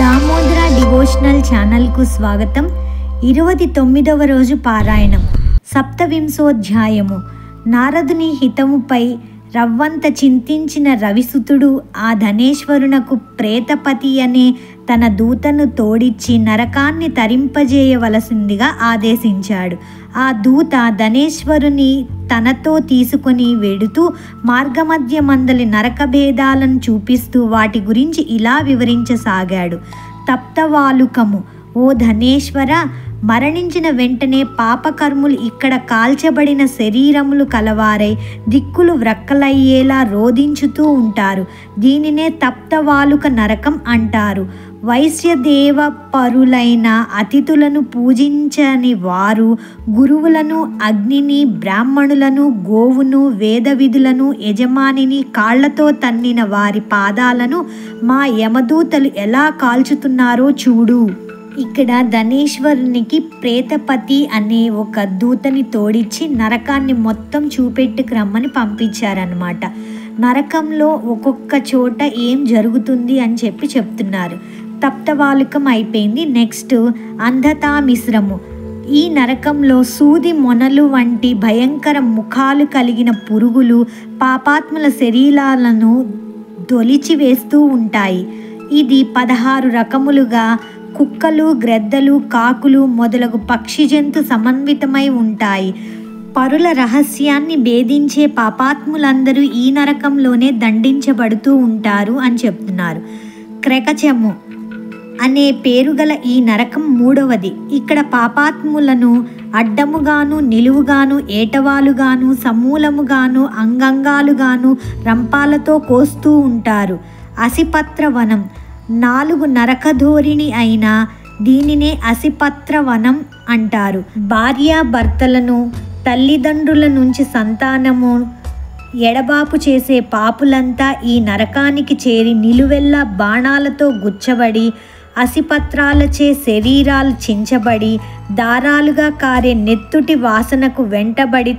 Damodara devotional ఛానల్కు స్వాగతం. 29వ రోజు పారాయణం. సప్తవింశోధ్యాయము. నారదుని హితముపై రవ్వంత చింతించిన రవిసుతుడు ఆ ధనేశ్వరునకు ప్రేతపతి అనే తన దూతను తోడిచ్చి నరకాన్ని తరింపజేయవలసిందిగా ఆదేశించాడు. ఆ దూత ధనేశ్వరుని తనతో తీసుకొని వెడుతూ మార్గమధ్య మందలి నరకభేదాలను చూపిస్తూ వాటి గురించి ఇలా వివరించసాగాడు. తప్తవాలుకము. ఓ ధనేశ్వర, మరణించిన వెంటనే పాపకర్ములు ఇక్కడ కాల్చబడిన శరీరములు కలవారై దిక్కులు వ్రక్కలయ్యేలా రోధించుతూ ఉంటారు. దీనినే తప్తవాలుక నరకం అంటారు. వైశ్యదేవ పరులైన అతిథులను పూజించని వారు గురువులను, అగ్నిని, బ్రాహ్మణులను, గోవును, వేద విధులను, యజమానిని కాళ్లతో తన్నిన వారి పాదాలను మా యమదూతలు ఎలా కాల్చుతున్నారో చూడు. ఇక్కడ ధనేశ్వరునికి ప్రేతపతి అనే ఒక దూతని తోడిచ్చి నరకాన్ని మొత్తం చూపెట్టుకు రమ్మని పంపించారనమాట. నరకంలో ఒక్కొక్క చోట ఏం జరుగుతుంది అని చెప్తున్నారు. తప్తవాలుకం అయిపోయింది. నెక్స్ట్ అంధతా మిశ్రము. ఈ నరకంలో సూది మొనలు వంటి భయంకర ముఖాలు కలిగిన పురుగులు పాపాత్ముల శరీరాలను దొలిచివేస్తూ ఉంటాయి. ఇది 16 రకములుగా కుక్కలు, గ్రద్దలు, కాకులు మొదలగు పక్షి జంతు సమన్వితమై ఉంటాయి. పరుల రహస్యాన్ని భేదించే పాపాత్ములందరూ ఈ నరకంలోనే దండించబడుతూ ఉంటారు అని చెప్తున్నారు. క్రకచము అనే పేరు గల ఈ నరకం 3వది. ఇక్కడ పాపాత్ములను అడ్డముగాను, నిలువుగాను, ఏటవాలుగాను, సమూలముగాను, అంగంగాలుగాను రంపాలతో కోస్తూ ఉంటారు. అసిపత్రవనం. 4 నరకధోరిణి అయిన దీనినే అసిపత్రవనం అంటారు. భార్యాభర్తలను, తల్లిదండ్రుల నుంచి సంతానము ఎడబాపు చేసే పాపులంతా ఈ నరకానికి చేరి నిలువెల్లా బాణాలతో గుచ్చబడి, అసిపత్రాలచే శరీరాలు చించబడి, దారాలుగా కారే నెత్తుటి వాసనకు వెంటబడి,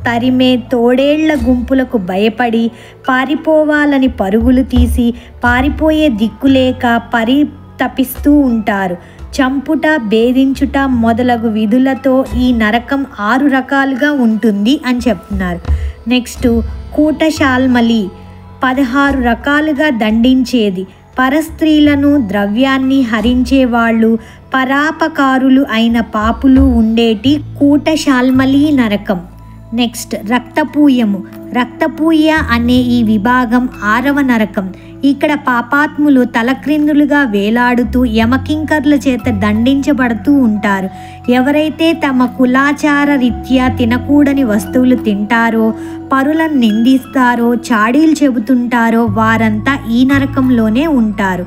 తరిమే తోడేళ్ల గుంపులకు భయపడి పారిపోవాలని పరుగులు తీసి పారిపోయే దిక్కులేక పరితపిస్తూ ఉంటారు. చంపుట, భేదించుట మొదలగు విధులతో ఈ నరకం 6 రకాలుగా ఉంటుంది అని చెప్తున్నారు. నెక్స్ట్ కూటశాల్మలి. 16 రకాలుగా దండించేది. పరస్త్రీలను, ద్రవ్యాన్ని హరించేవాళ్ళు, పరాపకారులు అయిన పాపులు ఉండేటి కూటశాల్మలి నరకం. నెక్స్ట్ రక్తపూయము. రక్తపూయ అనే ఈ విభాగం 6వ నరకం. ఇక్కడ పాపాత్ములు తలక్రిందులుగా వేలాడుతూ యమకింకర్ల చేత దండించబడుతూ ఉంటారు. ఎవరైతే తమ కులాచార రీత్యా తినకూడని వస్తువులు తింటారో, పరులను నిందిస్తారో, చాడీలు చెబుతుంటారో వారంతా ఈ నరకంలోనే ఉంటారు.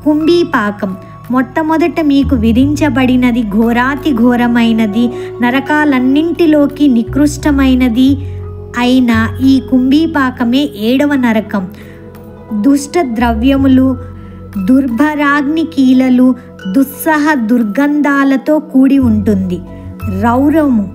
కుంభీపాకం. మొట్టమొదట మీకు విధించబడినది ఘోరాతి ఘోరమైనది, నరకాలన్నింటిలోకి నికృష్టమైనది అయిన ఈ కుంభీపాకమే 7వ నరకం. దుష్ట ద్రవ్యములు, దుర్భరాగ్ని కీలలు, దుస్సహ దుర్గంధాలతో కూడి ఉంటుంది. రౌరవము.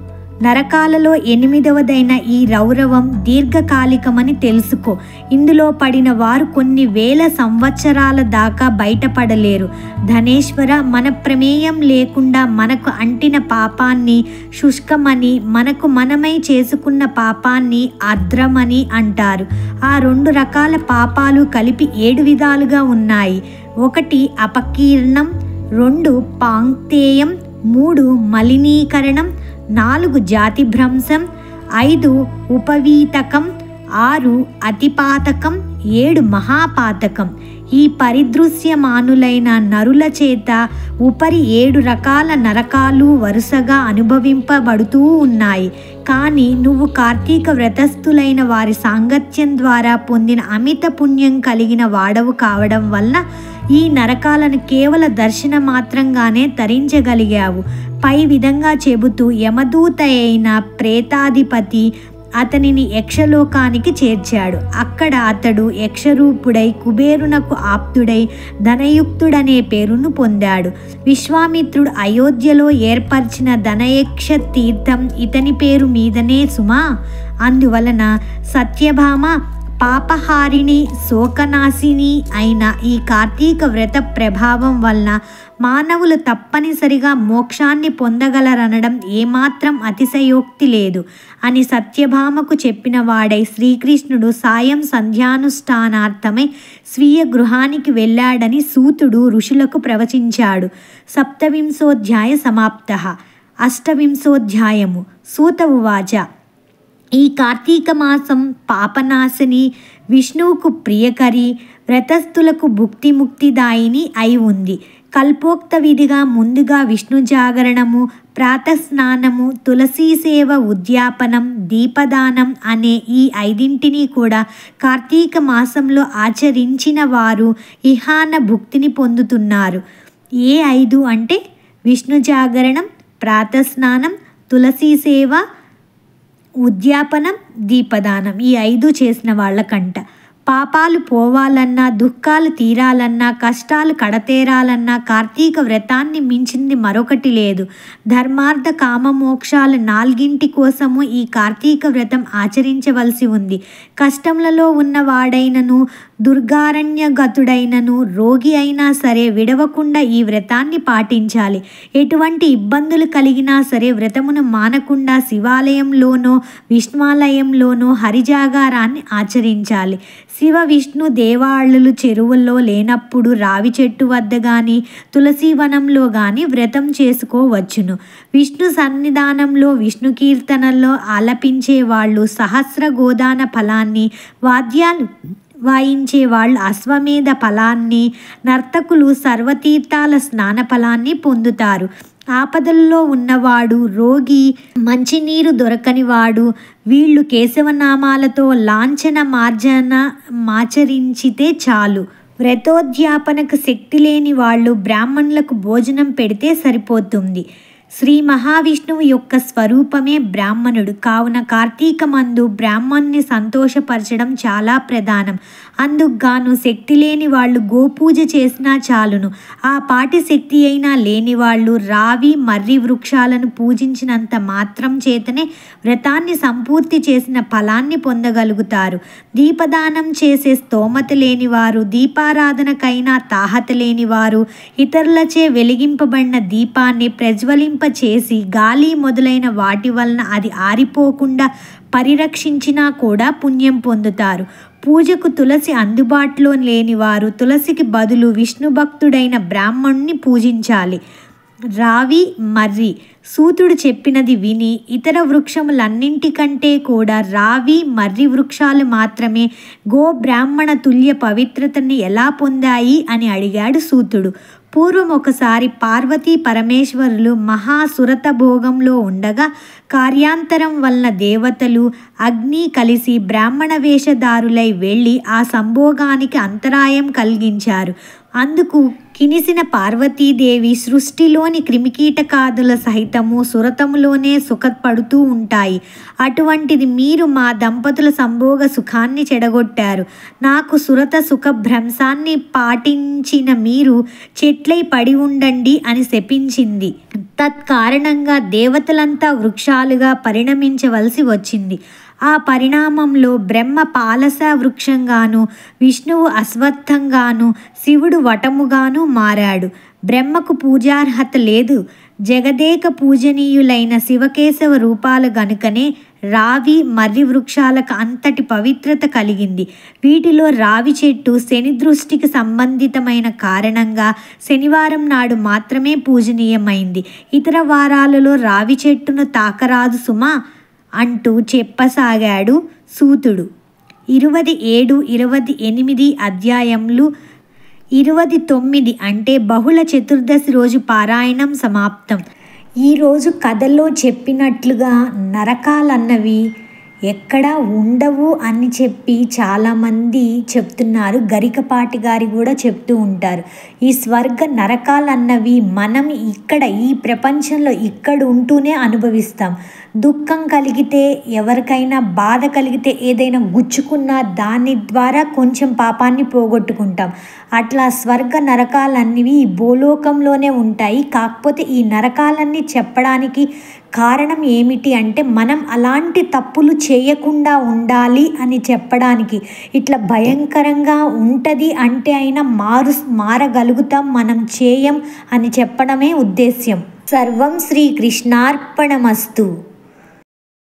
నరకాలలో 8వదైన ఈ రౌరవం దీర్ఘకాలికమని తెలుసుకో. ఇందులో పడిన వారు కొన్ని వేల సంవత్సరాల దాకా బయటపడలేరు. ధనేశ్వర, మన ప్రమేయం లేకుండా మనకు అంటిన పాపాన్ని శుష్కమని, మనకు మనమై చేసుకున్న పాపాన్ని ఆర్ద్రమని అంటారు. ఆ 2 రకాల పాపాలు కలిపి 7 విధాలుగా ఉన్నాయి. 1 అపకీర్ణం, 2 పాంక్తేయం, 3 మలినీకరణం, 4 జాతిభ్రంశం, 5 ఉపవీతకం, 6 అతిపాతకం, 7 మహాపాతకం. ఈ పరిదృశ్యమానులైన నరుల చేత ఉపరి 7 రకాల నరకాలు వరుసగా అనుభవింపబడుతూ ఉన్నాయి. కానీ నువ్వు కార్తీక వ్రతస్థులైన వారి సాంగత్యం ద్వారా పొందిన అమిత పుణ్యం కలిగిన వాడవు కావడం వల్ల ఈ నరకాలను కేవల దర్శన మాత్రంగానే తరించగలిగావు. పై విధంగా చెబుతూ యమదూత అయిన ప్రేతాధిపతి అతనిని యక్షలోకానికి చేర్చాడు. అక్కడ అతడు యక్షరూపుడై కుబేరునకు ఆప్తుడై ధనయుక్తుడనే పేరును పొందాడు. విశ్వామిత్రుడు అయోధ్యలో ఏర్పరిచిన ధనయక్ష తీర్థం ఇతని పేరు మీదనే సుమా. అందువలన సత్యభామ పాపహారిణి శోకనాశిని అయిన ఈ కార్తీక వ్రత ప్రభావం వలన మానవులు తప్పనిసరిగా మోక్షాన్ని పొందగలరనడం ఏమాత్రం అతిశయోక్తి లేదు అని సత్యభామకు చెప్పిన వాడై శ్రీకృష్ణుడు సాయం సంధ్యానుష్ఠానార్థమై స్వీయ గృహానికి వెళ్ళాడని సూతుడు ఋషులకు ప్రవచించాడు. సప్తవింశోధ్యాయ సమాప్తః. అష్టవింశోధ్యాయము. సూత ఉవాచ. ఈ కార్తీక మాసం పాపనాశిని, విష్ణువుకు ప్రియకరి, వ్రతస్థులకు భుక్తిముక్తిదాయిని అయి ఉంది. కల్పోక్త విధిగా ముందుగా విష్ణు జాగరణము, ప్రాతస్నానము, తులసీ సేవ, ఉద్యాపనం, దీపదానం అనే ఈ 5 కూడా కార్తీక మాసంలో ఆచరించిన వారు ఇహాన భుక్తిని పొందుతున్నారు. ఏ 5 అంటే విష్ణు జాగరణం, ప్రాతస్నానం, తులసీ సేవ, ఉద్యాపనం, దీపదానం. ఈ 5 చేసిన వాళ్ళకంట పాపాలు పోవాలన్నా, దుఃఖాలు తీరాలన్నా, కష్టాలు కడతేరాలన్నా కార్తీక వ్రతాన్ని మించింది మరొకటి లేదు. ధర్మార్థ కామ మోక్షాలు 4 కోసము ఈ కార్తీక వ్రతం ఆచరించవలసి ఉంది. కష్టములలో ఉన్నవాడైనను, దుర్గారణ్యగతుడైనను, రోగి అయినా సరే విడవకుండా ఈ వ్రతాన్ని పాటించాలి. ఎటువంటి ఇబ్బందులు కలిగినా సరే వ్రతమును మానకుండా శివాలయంలోనో విష్ణువాలయంలోనో హరిజాగారాన్ని ఆచరించాలి. శివ విష్ణు దేవాలయాలు చెరువుల్లో లేనప్పుడు రావి చెట్టు వద్ద కానీ తులసి వనంలో కానీ వ్రతం చేసుకోవచ్చును. విష్ణు సన్నిధానంలో విష్ణు కీర్తనల్లో ఆలపించే వాళ్ళు సహస్ర గోదాన ఫలాన్ని, వాద్యాలు వాయించే వాళ్ళు అశ్వమేధ ఫలాన్ని, నర్తకులు సర్వతీర్థాల స్నాన ఫలాన్ని పొందుతారు. ఆపదల్లో ఉన్నవాడు, రోగి, మంచినీరు దొరకనివాడు వీళ్ళు కేశవనామాలతో లాంఛన మాచరించితే చాలు. వ్రతోద్యాపనకు శక్తి లేని వాళ్ళు బ్రాహ్మణులకు భోజనం పెడితే సరిపోతుంది. శ్రీ మహావిష్ణువు యొక్క స్వరూపమే బ్రాహ్మణుడు. కావున కార్తీక మందు బ్రాహ్మణ్ణి సంతోషపరచడం చాలా ప్రధానం. అందుకుగాను శక్తి లేని వాళ్ళు గోపూజ చేసినా చాలును. ఆ పాటి శక్తి అయినా లేని వాళ్ళు రావి, మర్రి వృక్షాలను పూజించినంత మాత్రం చేతనే వ్రతాన్ని సంపూర్తి చేసిన ఫలాన్ని పొందగలుగుతారు. దీపదానం చేసే స్తోమత లేనివారు, దీపారాధనకైనా తాహత లేనివారు ఇతరులచే వెలిగింపబడిన దీపాన్ని చేసి గాలి మొదలైన వాటి వలన అది ఆరిపోకుండా పరిరక్షించినా కూడా పుణ్యం పొందుతారు. పూజకు తులసి అందుబాటులో లేనివారు తులసికి బదులు విష్ణు భక్తుడైన బ్రాహ్మణుని పూజించాలి. రావి, మర్రి. సూతుడు చెప్పినది విని ఇతర వృక్షములన్నింటికంటే కూడా రావి, మర్రి వృక్షాలు మాత్రమే గో బ్రాహ్మణ తుల్య పవిత్రతని ఎలా పొందాయి అని అడిగాడు సూతుడు. పూర్వం ఒకసారి పార్వతీ పరమేశ్వరులు మహాసురత భోగంలో ఉండగా కార్యాంతరం వలన దేవతలు, అగ్ని కలిసి బ్రాహ్మణ వేషధారులై వెళ్ళి ఆ సంభోగానికి అంతరాయం కలిగించారు. అందుకు కినిసిన పార్వతీదేవి సృష్టిలోని క్రిమికీటకాదుల సహితము సురతములోనే సుఖపడుతూ ఉంటాయి. అటువంటిది మీరు మా దంపతుల సంభోగ సుఖాన్ని చెడగొట్టారు. నాకు సురత సుఖ భ్రంశాన్ని పాటించిన మీరు చెట్లై పడి ఉండండి అని శపించింది. తత్కారణంగా దేవతలంతా వృక్షాలుగా పరిణమించవలసి వచ్చింది. ఆ పరిణామంలో బ్రహ్మ పాలస వృక్షంగాను, విష్ణువు అశ్వత్థంగాను, శివుడు వటముగాను మారాడు. బ్రహ్మకు పూజార్హత లేదు. జగదేక పూజనీయులైన శివకేశవ రూపాలు గనుకనే రావి, మర్రి వృక్షాలకు అంతటి పవిత్రత కలిగింది. వీటిలో రావి చెట్టు శని దృష్టికి సంబంధితమైన కారణంగా శనివారం నాడు మాత్రమే పూజనీయమైంది. ఇతర వారాలలో రావి చెట్టును తాకరాదు సుమా అంటూ చెప్పసాగాడు సూతుడు. 27, 28 అధ్యాయములు 29 అంటే బహుళ చతుర్దశి రోజు పారాయణం సమాప్తం. ఈరోజు కథలో చెప్పినట్లుగా నరకాలన్నవి ఎక్కడా ఉండవు అని చెప్పి చాలామంది చెప్తున్నారు. గరికపాటి గారి కూడా చెప్తూ ఉంటారు. ఈ స్వర్గ నరకాలన్నవి మనం ఇక్కడ ఈ ప్రపంచంలో ఇక్కడ ఉంటూనే అనుభవిస్తాం. దుఃఖం కలిగితే, ఎవరికైనా బాధ కలిగితే, ఏదైనా గుచ్చుకున్నా దాని ద్వారా కొంచెం పాపాన్ని పోగొట్టుకుంటాం. అట్లా స్వర్గ నరకాలన్నవి ఈ భూలోకంలోనే ఉంటాయి. కాకపోతే ఈ నరకాలన్నీ చెప్పడానికి కారణం ఏమిటి అంటే మనం అలాంటి తప్పులు చేయకుండా ఉండాలి అని చెప్పడానికి. ఇట్లా భయంకరంగా ఉంటుంది అంటే అయినా మారగలుగుతాం, మనం చేయం అని చెప్పడమే ఉద్దేశ్యం. సర్వం శ్రీకృష్ణార్పణమస్తు.